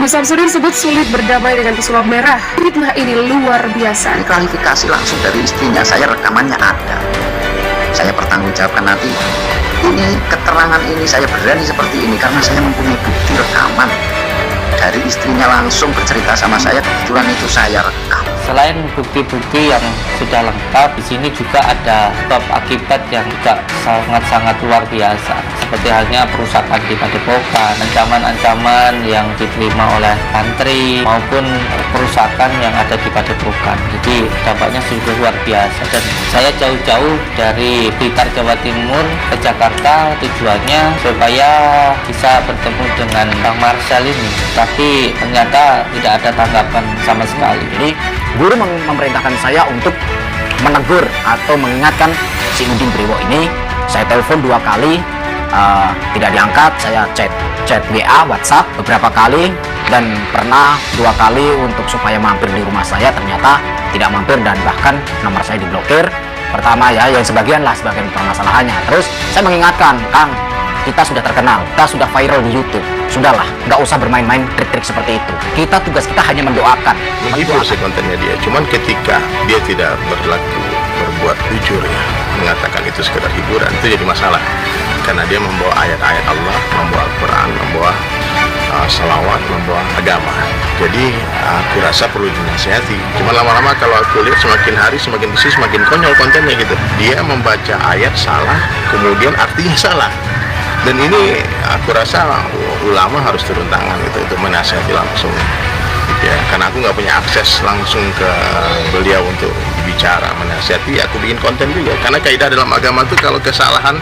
Gus Samsudin sebut sulit berdamai dengan pesulap merah. Fitnah ini luar biasa. Ini klarifikasi langsung dari istrinya, saya rekamannya ada. Saya pertanggungjawabkan nanti. Ini keterangan ini saya berani seperti ini karena saya mempunyai bukti rekaman dari istrinya langsung bercerita sama saya, kebetulan itu saya rekam. Selain bukti-bukti yang sudah lengkap, di sini juga ada sebab akibat yang juga sangat-sangat luar biasa. Seperti halnya perusakan di Padepokan, ancaman-ancaman yang diterima oleh santri maupun perusakan yang ada di Padepokan. Jadi dampaknya sudah luar biasa. Dan saya jauh-jauh dari Blitar, Jawa Timur ke Jakarta tujuannya supaya bisa bertemu dengan Bang Marcel ini. Tapi ternyata tidak ada tanggapan sama sekali. Jadi guru memerintahkan saya untuk menegur atau mengingatkan si Udin Brewo ini. Saya telepon 2 kali, tidak diangkat. Saya chat WA, WhatsApp beberapa kali, dan pernah 2 kali untuk supaya mampir di rumah saya, ternyata tidak mampir dan bahkan nomor saya diblokir. Pertama ya, yang sebagian permasalahannya. Terus saya mengingatkan, Kang, kita sudah terkenal, kita sudah viral di YouTube. Sudahlah, nggak usah bermain-main trik-trik seperti itu. Tugas kita hanya mendoakan. Menghibur sih kontennya dia. Cuman ketika dia tidak berbuat jujur ya, mengatakan itu sekedar hiburan, itu jadi masalah. Karena dia membawa ayat-ayat Allah, membawa Al-Quran, membawa selawat, membawa agama. Jadi aku rasa perlu dinasihati. Cuma lama-lama kalau aku lihat semakin hari semakin bersih, semakin konyol kontennya gitu. Dia membaca ayat salah, kemudian artinya salah. Dan ini aku rasa ulama harus turun tangan gitu, untuk menasihati langsung ya, karena aku nggak punya akses langsung ke beliau untuk bicara menasihati. Aku bikin konten juga karena kaidah dalam agama itu kalau kesalahan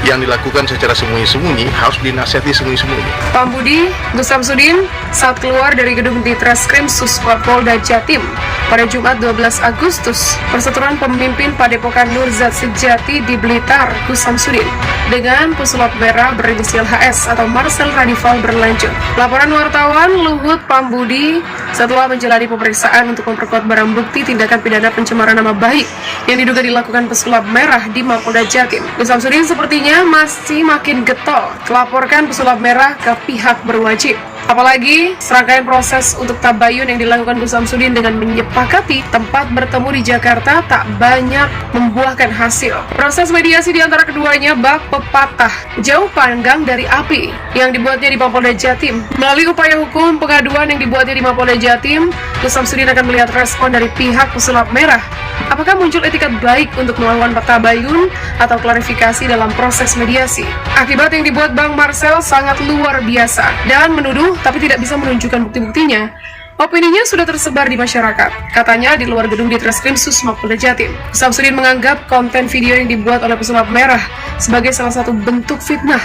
yang dilakukan secara sembunyi-sembunyi harus dinasihati sembunyi-sembunyi. Pambudi Gus Samsudin saat keluar dari gedung Ditreskrim Polda Jatim pada Jumat 12 Agustus, Persatuan Pemimpin Padepokan Nur Zat Sejati di Blitar, Gus Samsudin dengan pesulap merah berinisial HS atau Marcel Radifal berlanjut. Laporan wartawan Luhut Pambudi setelah menjalani pemeriksaan untuk memperkuat barang bukti tindakan pidana pencemaran nama baik yang diduga dilakukan pesulap merah di Mapolda Jatim. Gus Samsudin sepertinya masih makin getol melaporkan pesulap merah ke pihak berwajib. Apalagi serangkaian proses untuk tabayun yang dilakukan Gus Samsudin dengan menyepakati tempat bertemu di Jakarta tak banyak membuahkan hasil. Proses mediasi di antara keduanya bak pepatah, jauh panggang dari api yang dibuatnya di Mapolda Jatim. Melalui upaya hukum pengaduan yang dibuatnya di Mapolda Jatim, Gus Samsudin akan melihat respon dari pihak pesulap merah. Apakah muncul etikat baik untuk melakukan tabayun atau klarifikasi dalam proses mediasi? Akibat yang dibuat Bang Marcel sangat luar biasa dan menuduh tapi tidak bisa menunjukkan bukti-buktinya. Opininya sudah tersebar di masyarakat. Katanya di luar gedung Ditreskrim Mapolda Jatim. Samsudin menganggap konten video yang dibuat oleh pesulap merah sebagai salah satu bentuk fitnah.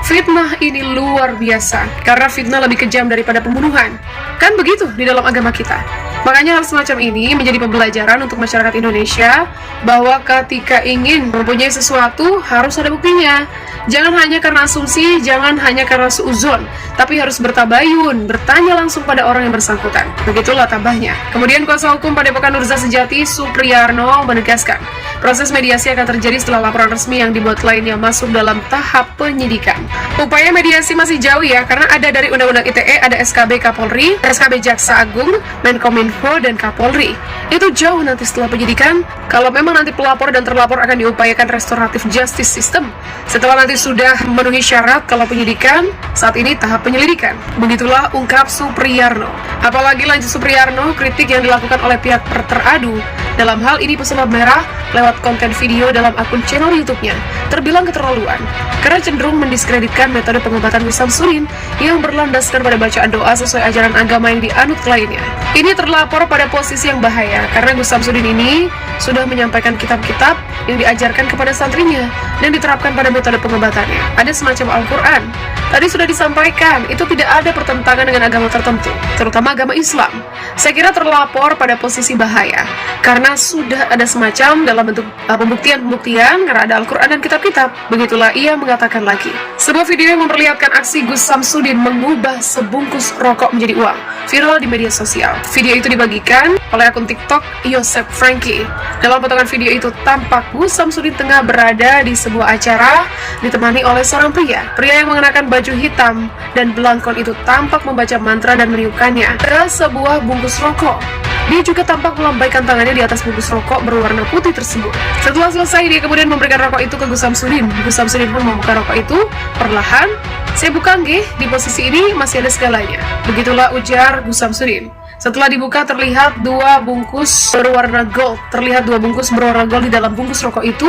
Fitnah ini luar biasa karena fitnah lebih kejam daripada pembunuhan. Kan begitu di dalam agama kita. Makanya hal semacam ini menjadi pembelajaran untuk masyarakat Indonesia bahwa ketika ingin mempunyai sesuatu harus ada buktinya. Jangan hanya karena asumsi, jangan hanya karena suuzon, tapi harus bertabayun, bertanya langsung pada orang yang bersangkutan. Begitulah tambahnya. Kemudian kuasa hukum Padepokan Nur Zat Sejati Supriyarno menegaskan, proses mediasi akan terjadi setelah laporan resmi yang dibuat kliennya masuk dalam tahap penyidikan. Upaya mediasi masih jauh ya, karena ada dari Undang-Undang ITE, ada SKB Kapolri, SKB Jaksa Agung, Menkominfo, dan Kapolri. Itu jauh nanti setelah penyidikan, kalau memang nanti pelapor dan terlapor akan diupayakan restoratif justice system. Setelah nanti sudah memenuhi syarat kalau penyidikan, saat ini tahap penyelidikan. Begitulah ungkap Supriyarno. Apalagi lanjut Supriyarno, kritik yang dilakukan oleh pihak teradu dalam hal ini pesulap merah lewat konten video dalam akun channel YouTube-nya terbilang keterlaluan karena cenderung mendiskreditkan metode pengobatan Gus Samsudin yang berlandaskan pada bacaan doa sesuai ajaran agama yang dianut kliennya. Ini terlapor pada posisi yang bahaya karena Gus Samsudin ini sudah menyampaikan kitab-kitab yang diajarkan kepada santrinya dan diterapkan pada metode pengobatannya. Ada semacam Al-Quran. Tadi sudah disampaikan, itu tidak ada pertentangan dengan agama tertentu, terutama agama Islam. Saya kira terlapor pada posisi bahaya, karena sudah ada semacam dalam bentuk pembuktian-pembuktian, karena ada Al-Quran dan kitab-kitab. Begitulah ia mengatakan lagi. Sebuah video yang memperlihatkan aksi Gus Samsudin mengubah sebungkus rokok menjadi uang, viral di media sosial. Video itu dibagikan oleh akun TikTok Yosef Franky. Dalam potongan video itu tampak Gus Samsudin tengah berada di sebuah acara ditemani oleh seorang pria yang mengenakan baju hitam hitam dan belangkon itu tampak membaca mantra dan meniupkannya ke sebuah bungkus rokok. Dia juga tampak melambaikan tangannya di atas bungkus rokok berwarna putih tersebut. Setelah selesai, dia kemudian memberikan rokok itu ke Gus Samsudin. Gus Samsudin pun membuka rokok itu perlahan. "Saya buka nggih, di posisi ini masih ada segalanya." Begitulah ujar Gus Samsudin. Setelah dibuka terlihat dua bungkus berwarna gold. Terlihat dua bungkus berwarna gold di dalam bungkus rokok itu.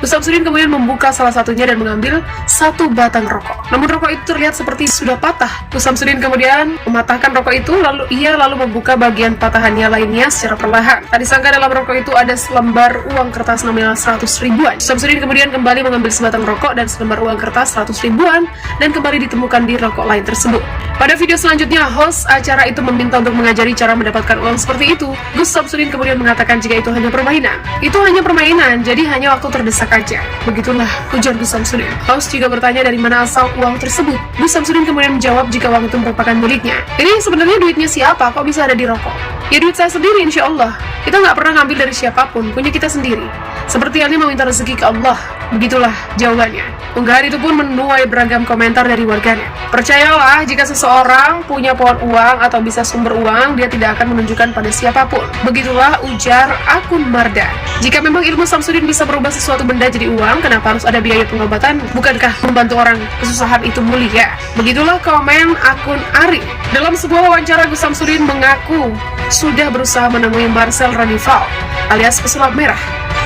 Gus Samsudin kemudian membuka salah satunya dan mengambil satu batang rokok. Namun rokok itu terlihat seperti sudah patah. Gus Samsudin kemudian mematahkan rokok itu, lalu ia membuka bagian patahannya lainnya secara perlahan. Tak disangka dalam rokok itu ada selembar uang kertas nominal 100 ribuan. Gus Samsudin kemudian kembali mengambil sebatang rokok dan selembar uang kertas 100 ribuan dan kembali ditemukan di rokok lain tersebut. Pada video selanjutnya, host acara itu meminta untuk mengajari cara mendapatkan uang seperti itu. Gus Samsudin kemudian mengatakan jika itu hanya permainan. Itu hanya permainan, jadi hanya waktu terdesak aja. Begitulah ujar Gus Samsudin. Host juga bertanya dari mana asal uang tersebut. Gus Samsudin kemudian menjawab jika uang itu merupakan miliknya. Ini sebenarnya duitnya siapa? Kok bisa ada di rokok? Ya duit saya sendiri, insya Allah. Kita nggak pernah ngambil dari siapapun, punya kita sendiri. Seperti halnya meminta rezeki ke Allah. Begitulah jawabannya. Unggahan itu pun menuai beragam komentar dari warganet. Percayalah, jika seseorang punya pohon uang atau bisa sumber uang, dia tidak akan menunjukkan pada siapapun. Begitulah ujar akun Marda. Jika memang ilmu Samsudin bisa merubah sesuatu benda jadi uang, kenapa harus ada biaya pengobatan? Bukankah membantu orang kesusahan itu mulia? Begitulah komen akun Ari. Dalam sebuah wawancara, Gus Samsudin mengaku sudah berusaha menemui Marcel Ranival alias pesulap merah.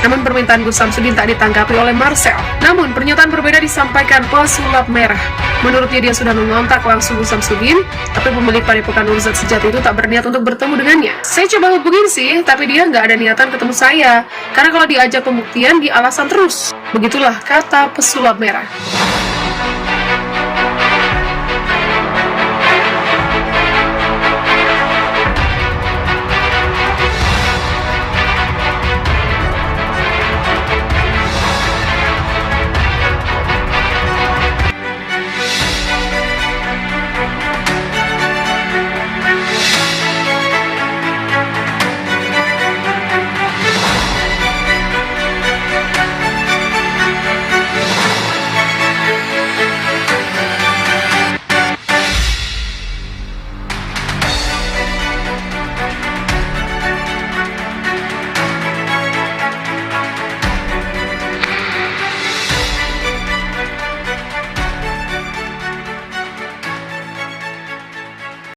Namun permintaan Gus Samsudin tak ditanggapi oleh Marcel. Namun pernyataan berbeda disampaikan pesulap merah. Menurutnya dia sudah mengontak langsung Gus Samsudin, tapi pemilik Padepokan Nur Zat Sejati itu tak berniat untuk bertemu dengannya. "Saya coba hubungin sih, tapi dia nggak ada niatan ketemu saya. Karena kalau diajak pembuktian, dia alasan terus." Begitulah kata pesulap merah.